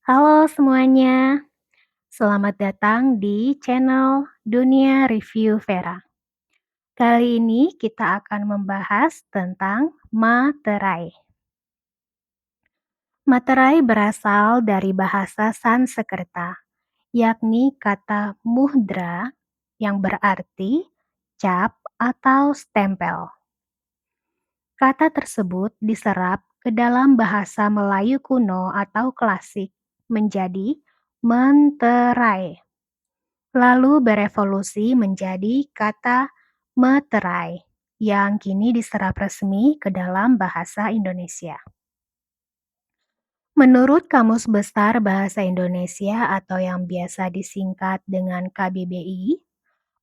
Halo semuanya, selamat datang di channel Dunia Review Vera. Kali ini kita akan membahas tentang materai. Materai berasal dari bahasa Sanskerta, yakni kata muhdra yang berarti cap atau stempel. Kata tersebut diserap ke dalam bahasa Melayu kuno atau klasik menjadi menterai, lalu berevolusi menjadi kata meterai yang kini diserap resmi ke dalam bahasa Indonesia. Menurut Kamus Besar Bahasa Indonesia atau yang biasa disingkat dengan KBBI,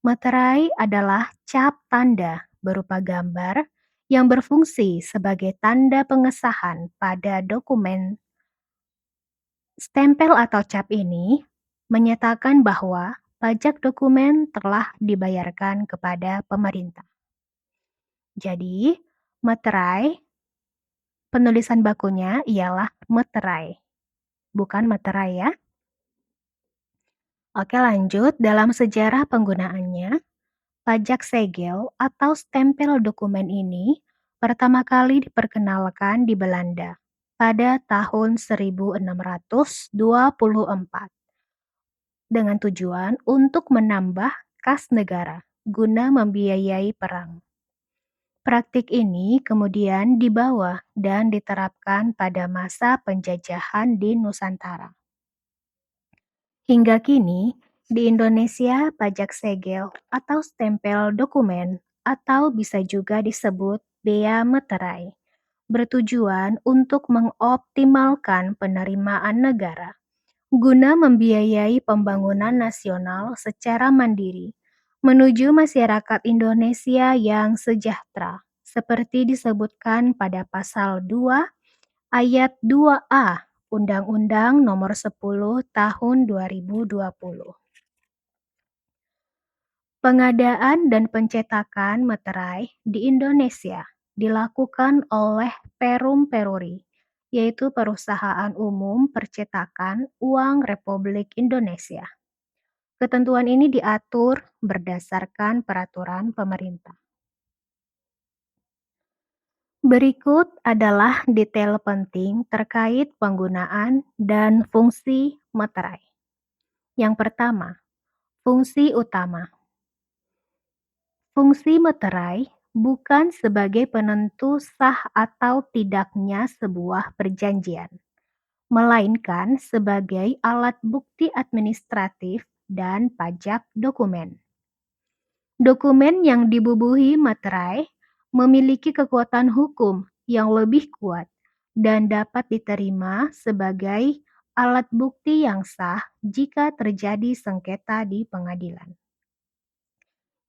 materai adalah cap tanda berupa gambar yang berfungsi sebagai tanda pengesahan pada dokumen. Stempel atau cap ini menyatakan bahwa pajak dokumen telah dibayarkan kepada pemerintah. Jadi, materai, penulisan bakunya ialah meterai, bukan materai ya. Oke lanjut, dalam sejarah penggunaannya, pajak segel atau stempel dokumen ini pertama kali diperkenalkan di Belanda pada tahun 1624 dengan tujuan untuk menambah kas negara guna membiayai perang. Praktik ini kemudian dibawa dan diterapkan pada masa penjajahan di Nusantara. Hingga kini, di Indonesia pajak segel atau stempel dokumen atau bisa juga disebut bea meterai bertujuan untuk mengoptimalkan penerimaan negara guna membiayai pembangunan nasional secara mandiri menuju masyarakat Indonesia yang sejahtera, seperti disebutkan pada pasal 2 ayat 2A Undang-Undang Nomor 10 Tahun 2020. Pengadaan dan pencetakan materai di Indonesia dilakukan oleh Perum Peruri, yaitu Perusahaan Umum Percetakan Uang Republik Indonesia. Ketentuan ini diatur berdasarkan peraturan pemerintah. Berikut adalah detail penting terkait penggunaan dan fungsi materai. Yang pertama, fungsi utama. Fungsi materai bukan sebagai penentu sah atau tidaknya sebuah perjanjian, melainkan sebagai alat bukti administratif dan pajak dokumen. Dokumen yang dibubuhi materai memiliki kekuatan hukum yang lebih kuat dan dapat diterima sebagai alat bukti yang sah jika terjadi sengketa di pengadilan.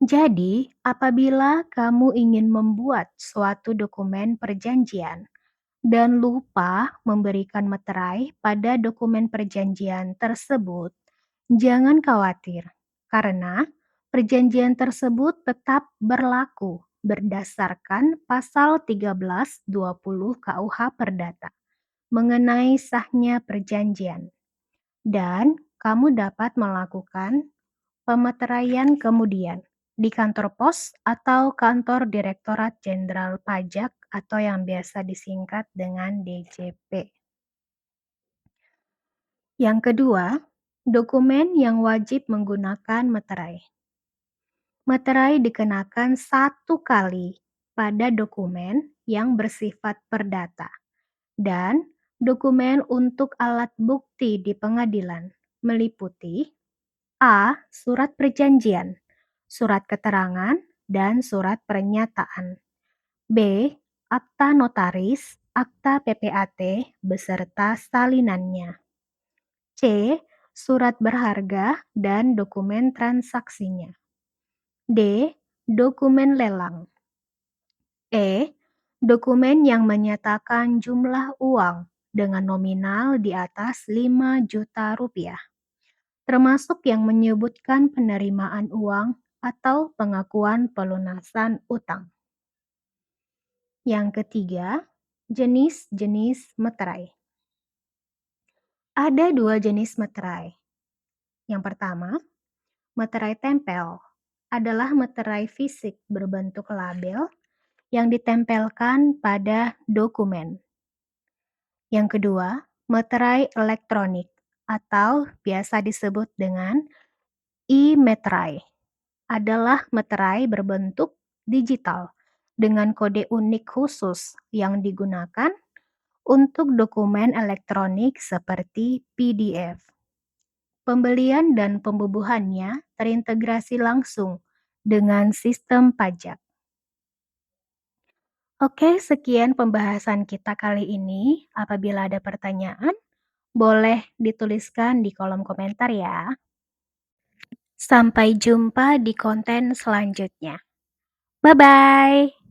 Jadi, apabila kamu ingin membuat suatu dokumen perjanjian dan lupa memberikan materai pada dokumen perjanjian tersebut, jangan khawatir, karena perjanjian tersebut tetap berlaku berdasarkan pasal 1320 KUH Perdata mengenai sahnya perjanjian. Dan kamu dapat melakukan pemateraian kemudian di kantor pos atau kantor Direktorat Jenderal Pajak atau yang biasa disingkat dengan DJP. Yang kedua, dokumen yang wajib menggunakan materai. Materai dikenakan satu kali pada dokumen yang bersifat perdata dan dokumen untuk alat bukti di pengadilan meliputi A. Surat perjanjian, surat keterangan, dan surat pernyataan. B. Akta notaris, akta PPAT, beserta salinannya. C. Surat berharga dan dokumen transaksinya. D. Dokumen lelang. E. Dokumen yang menyatakan jumlah uang dengan nominal di atas 5 juta rupiah, termasuk yang menyebutkan penerimaan uang atau pengakuan pelunasan utang. Yang ketiga, jenis-jenis materai. Ada dua jenis materai. Yang pertama, materai tempel adalah materai fisik berbentuk label yang ditempelkan pada dokumen. Yang kedua, materai elektronik atau biasa disebut dengan e-materai adalah materai berbentuk digital dengan kode unik khusus yang digunakan untuk dokumen elektronik seperti PDF. Pembelian dan pembubuhannya terintegrasi langsung dengan sistem pajak. Oke, sekian pembahasan kita kali ini. Apabila ada pertanyaan, boleh dituliskan di kolom komentar ya. Sampai jumpa di konten selanjutnya. Bye bye.